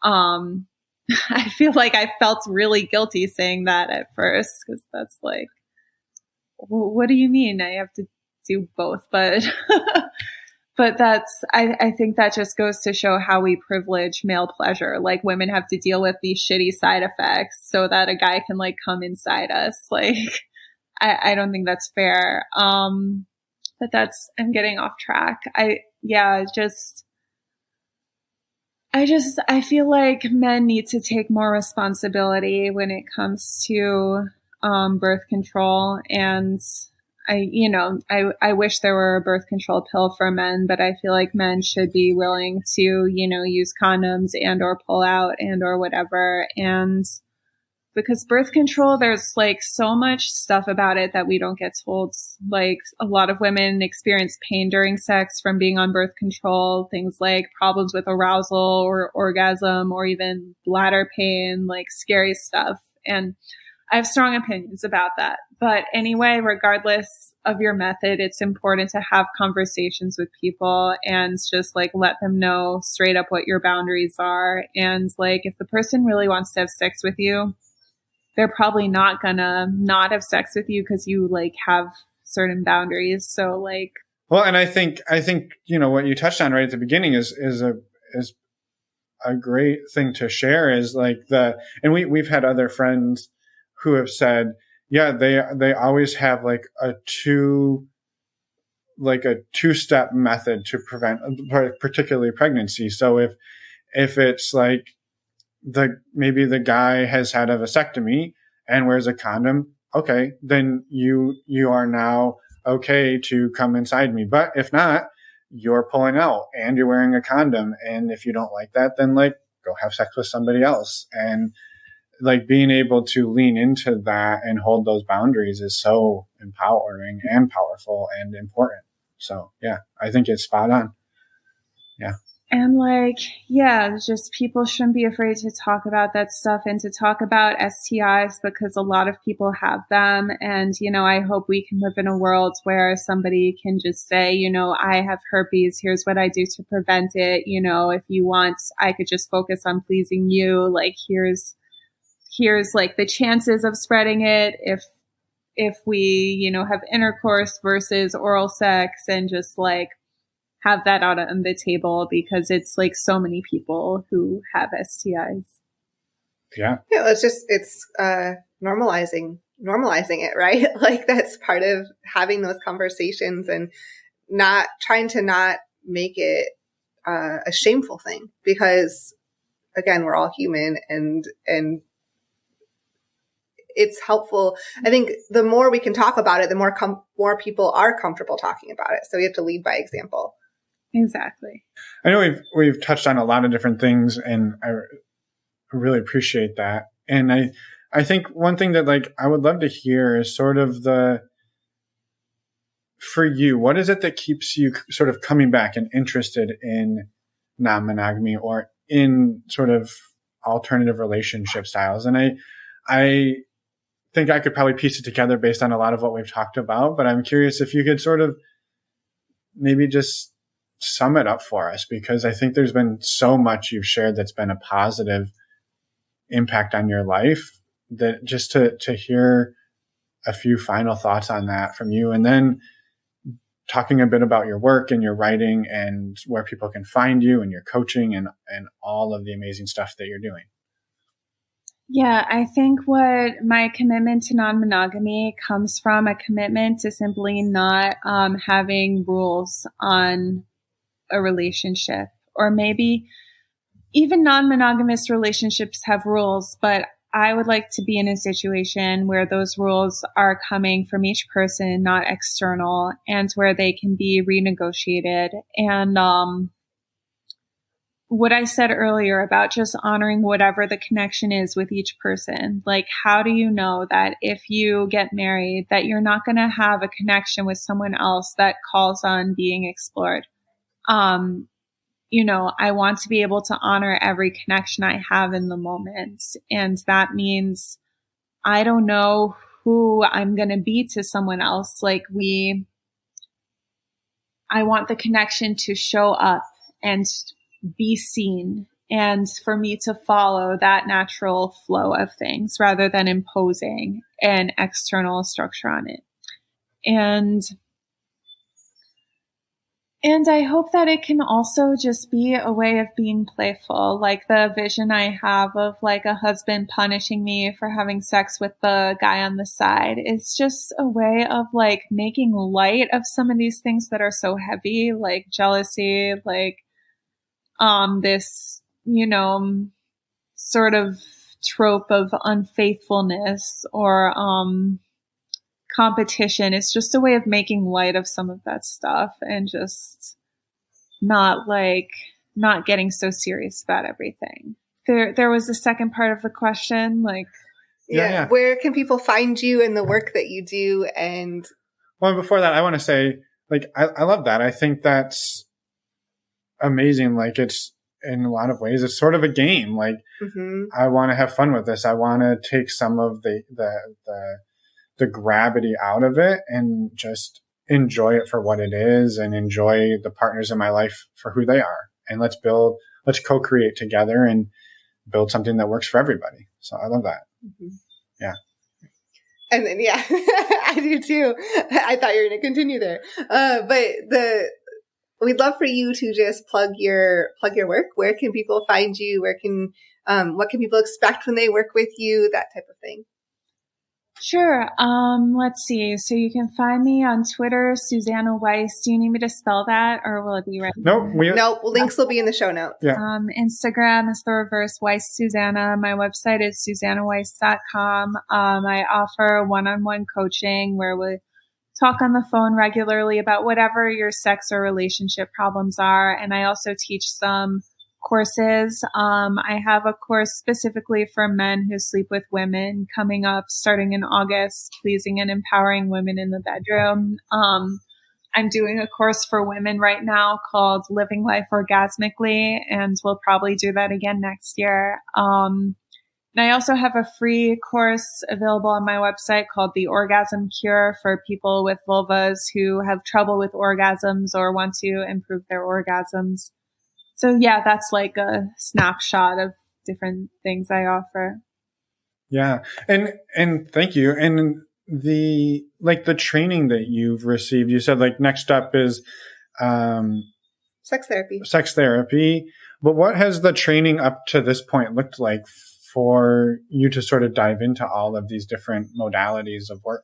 I feel like I felt really guilty saying that at first, because that's like, what do you mean I have to do both? But but I think that just goes to show how we privilege male pleasure. Like, women have to deal with these shitty side effects so that a guy can like come inside us. Like, I don't think that's fair. But I'm getting off track. I feel like men need to take more responsibility when it comes to birth control. And I wish there were a birth control pill for men, but I feel like men should be willing to, use condoms and or pull out and or whatever. And because birth control, there's like so much stuff about it that we don't get told. Like, a lot of women experience pain during sex from being on birth control, things like problems with arousal or orgasm, or even bladder pain, like scary stuff. And I have strong opinions about that. But anyway, regardless of your method, it's important to have conversations with people and just like let them know straight up what your boundaries are. And like, if the person really wants to have sex with you, they're probably not gonna not have sex with you because you like have certain boundaries. So like, well, and I think what you touched on right at the beginning is a great thing to share, is like and we've had other friends who have said, yeah, they always have like a two-step method to prevent particularly pregnancy. So if it's like maybe the guy has had a vasectomy and wears a condom, okay, then you are now okay to come inside me. But if not, you're pulling out and you're wearing a condom. And if you don't like that, then like go have sex with somebody else. And like, being able to lean into that and hold those boundaries is so empowering and powerful and important. So yeah, I think it's spot on. Yeah. And like, yeah, just people shouldn't be afraid to talk about that stuff and to talk about STIs, because a lot of people have them. And, I hope we can live in a world where somebody can just say, I have herpes. Here's what I do to prevent it. If you want, I could just focus on pleasing you. Like, here's like the chances of spreading it if we, have intercourse versus oral sex, and just like have that out on the table, because it's like so many people who have STIs. Yeah. Yeah. It's normalizing it, right? Like, that's part of having those conversations, and not trying to not make it a shameful thing, because again, we're all human, and it's helpful. I think the more we can talk about it, the more people are comfortable talking about it. So we have to lead by example. Exactly. I know we've touched on a lot of different things, and I really appreciate that. And I think one thing that like I would love to hear is sort of for you, what is it that keeps you sort of coming back and interested in non-monogamy or in sort of alternative relationship styles? And I think I could probably piece it together based on a lot of what we've talked about, but I'm curious if you could sort of maybe just sum it up for us, because I think there's been so much you've shared that's been a positive impact on your life, that just to hear a few final thoughts on that from you, and then talking a bit about your work and your writing and where people can find you and your coaching and all of the amazing stuff that you're doing. Yeah, I think what my commitment to non-monogamy comes from a commitment to simply not having rules on a relationship, or maybe even non-monogamous relationships have rules, but I would like to be in a situation where those rules are coming from each person, not external, and where they can be renegotiated. And what I said earlier about just honoring whatever the connection is with each person. Like, how do you know that if you get married, that you're not going to have a connection with someone else that calls on being explored? I want to be able to honor every connection I have in the moment. And that means I don't know who I'm going to be to someone else. I want the connection to show up and be seen, and for me to follow that natural flow of things rather than imposing an external structure on it. And I hope that it can also just be a way of being playful. Like the vision I have of like a husband punishing me for having sex with the guy on the side is just a way of like making light of some of these things that are so heavy, like jealousy, like this, sort of trope of unfaithfulness or competition. It's just a way of making light of some of that stuff and just not getting so serious about everything. There was a second part of the question, like yeah. Where can people find you and the work that you do? And well, before that, I want to say, like, I love that. I think that's amazing. Like, it's, in a lot of ways, it's sort of a game. Like, I want to have fun with this. I want to take some of the gravity out of it and just enjoy it for what it is, and enjoy the partners in my life for who they are. And let's co-create together and build something that works for everybody. So I love that. Yeah. And then, yeah, I do too. I thought you were going to continue there. But we'd love for you to just plug your work. Where can people find you? What can people expect when they work with you? That type of thing. Sure. Let's see. So you can find me on Twitter, Suzannah Weiss. Do you need me to spell that, or will it be right? Nope. Links will be in the show notes. Yeah. Instagram is the reverse Weiss Suzannah. My website is SuzannahWeiss.com. I offer one-on-one coaching where we talk on the phone regularly about whatever your sex or relationship problems are. And I also teach some courses. I have a course specifically for men who sleep with women coming up starting in August, pleasing and empowering women in the bedroom. I'm doing a course for women right now called Living Life Orgasmically, and we'll probably do that again next year. And I also have a free course available on my website called The Orgasm Cure for people with vulvas who have trouble with orgasms or want to improve their orgasms. So yeah, that's like a snapshot of different things I offer. Yeah. And thank you. And the training that you've received, you said like next up is, sex therapy. But what has the training up to this point looked like for you to sort of dive into all of these different modalities of work?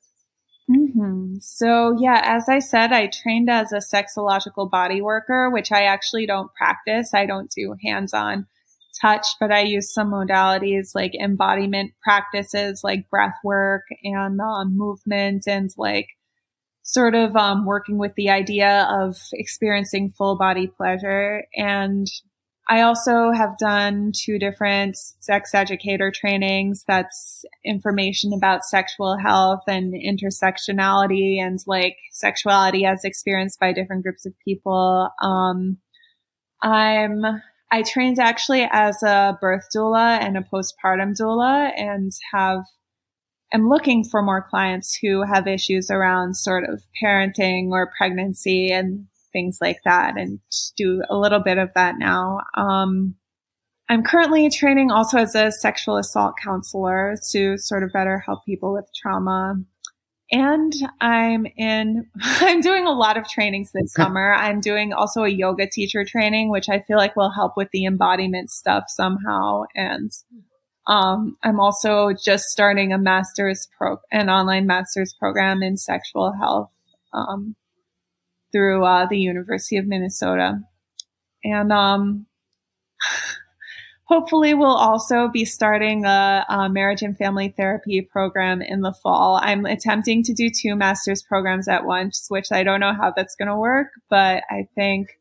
So yeah, as I said, I trained as a sexological body worker, which I actually don't practice. I don't do hands-on touch, but I use some modalities like embodiment practices like breath work and movement and like sort of working with the idea of experiencing full body pleasure. And I also have done 2 different sex educator trainings. That's information about sexual health and intersectionality and like sexuality as experienced by different groups of people. I trained actually as a birth doula and a postpartum doula, and am looking for more clients who have issues around sort of parenting or pregnancy and things like that, and do a little bit of that now. I'm currently training also as a sexual assault counselor to sort of better help people with trauma. And I'm doing a lot of trainings this summer. I'm doing also a yoga teacher training, which I feel like will help with the embodiment stuff somehow. And I'm also just starting an online master's program in sexual health through the University of Minnesota. And hopefully we'll also be starting a marriage and family therapy program in the fall. I'm attempting to do 2 master's programs at once, which I don't know how that's going to work, but I think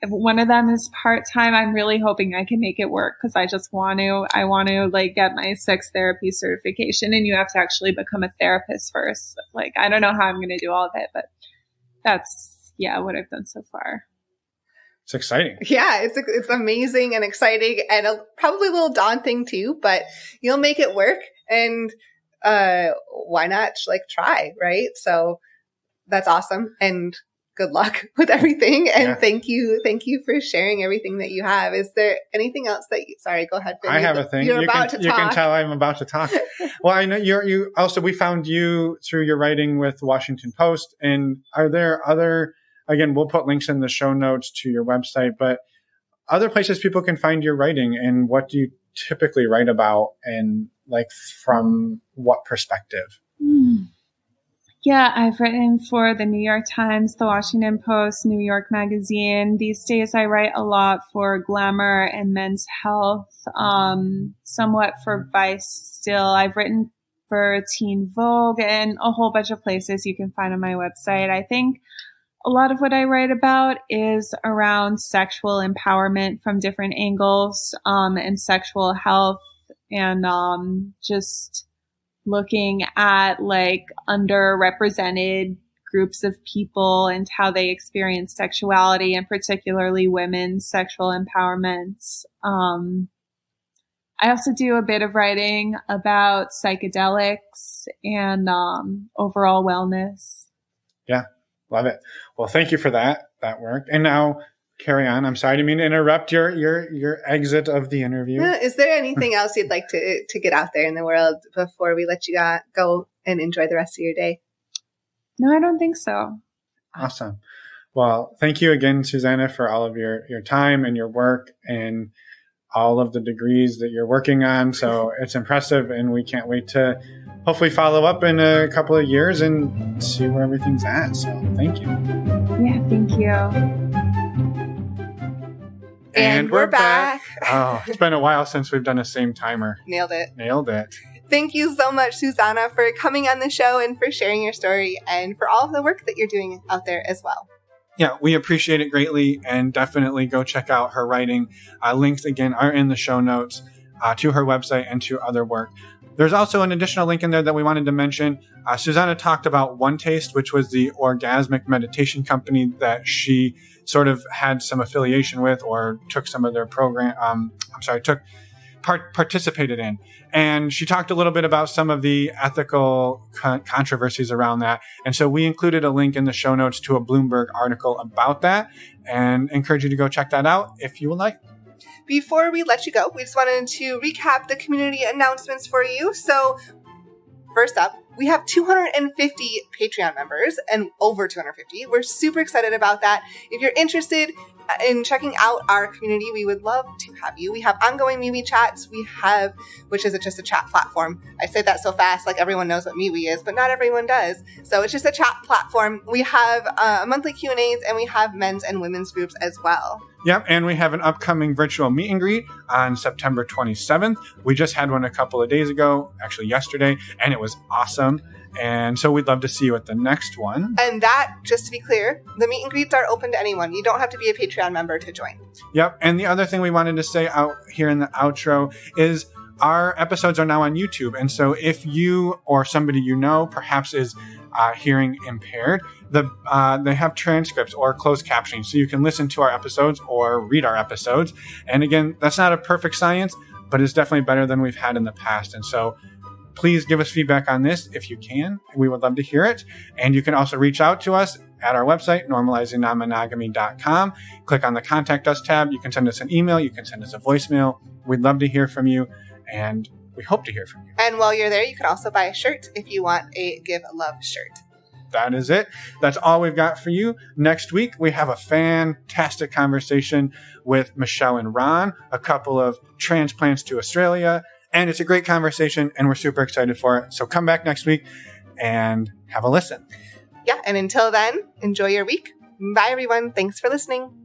if one of them is part-time, I'm really hoping I can make it work, because I want to like get my sex therapy certification, and you have to actually become a therapist first. Like, I don't know how I'm going to do all of it, but that's, what I've done so far. It's exciting. Yeah, it's amazing and exciting, and probably a little daunting too, but you'll make it work. And why not try, right? So that's awesome, and good luck with everything. And thank you for sharing everything that you have. Is there anything else that sorry, go ahead. I have a thing. You're about to talk. You can tell I'm about to talk. Well, I know you also, we found you through your writing with Washington Post. And are there other, again, we'll put links in the show notes to your website, but other places people can find your writing, and what do you typically write about, and from what perspective? Yeah, I've written for the New York Times, the Washington Post, New York Magazine. These days I write a lot for Glamour and Men's Health, somewhat for Vice still. I've written for Teen Vogue and a whole bunch of places you can find on my website. I think a lot of what I write about is around sexual empowerment from different angles, and sexual health, and just looking at underrepresented groups of people and how they experience sexuality, and particularly women's sexual empowerment. I also do a bit of writing about psychedelics and overall wellness. Yeah, love it. Well, thank you for that work. And now carry on. I'm sorry to mean to interrupt your exit of the interview. Is there anything else you'd like to get out there in the world before we let you go and enjoy the rest of your day? No, I don't think so. Awesome. Well, thank you again, Suzannah, for all of your time and your work and all of the degrees that you're working on. So it's impressive, and we can't wait to hopefully follow up in a couple of years and see where everything's at. So thank you. Yeah, thank you. And we're back. Oh, it's been a while since we've done a same timer. Nailed it. Thank you so much, Suzannah, for coming on the show and for sharing your story, and for all of the work that you're doing out there as well. Yeah, we appreciate it greatly, and definitely go check out her writing. Links, again, are in the show notes to her website and to other work. There's also an additional link in there that we wanted to mention. Suzannah talked about One Taste, which was the orgasmic meditation company that she sort of had some affiliation with, or took some of their participated in. And she talked a little bit about some of the ethical controversies around that. And so we included a link in the show notes to a Bloomberg article about that, and encourage you to go check that out if you would like. Before we let you go, we just wanted to recap the community announcements for you. So first up, we have 250 Patreon members, and over 250. We're super excited about that. If you're interested in checking out our community, we would love to have you. We have ongoing MeWe chats. Which is just a chat platform. I say that so fast, like everyone knows what MeWe is, but not everyone does. So it's just a chat platform. We have monthly Q&As, and we have men's and women's groups as well. Yep, and we have an upcoming virtual meet and greet on September 27th. We just had one a couple of days ago, actually yesterday, and it was awesome. And so we'd love to see you at the next one. And that, just to be clear, the meet and greets are open to anyone. You don't have to be a Patreon member to join. Yep, and the other thing we wanted to say out here in the outro is our episodes are now on YouTube. And so if you or somebody you know perhaps is hearing impaired, they have transcripts or closed captioning, so you can listen to our episodes or read our episodes. And again, that's not a perfect science, but it's definitely better than we've had in the past. And so please give us feedback on this if you can. We would love to hear it. And you can also reach out to us at our website, normalizingnonmonogamy.com. Click on the Contact Us tab. You can send us an email. You can send us a voicemail. We'd love to hear from you, and we hope to hear from you. And while you're there, you can also buy a shirt if you want a Give Love shirt. That is it. That's all we've got for you. Next week, we have a fantastic conversation with Michelle and Ron, a couple of transplants to Australia. And it's a great conversation, and we're super excited for it. So come back next week and have a listen. Yeah, and until then, enjoy your week. Bye, everyone. Thanks for listening.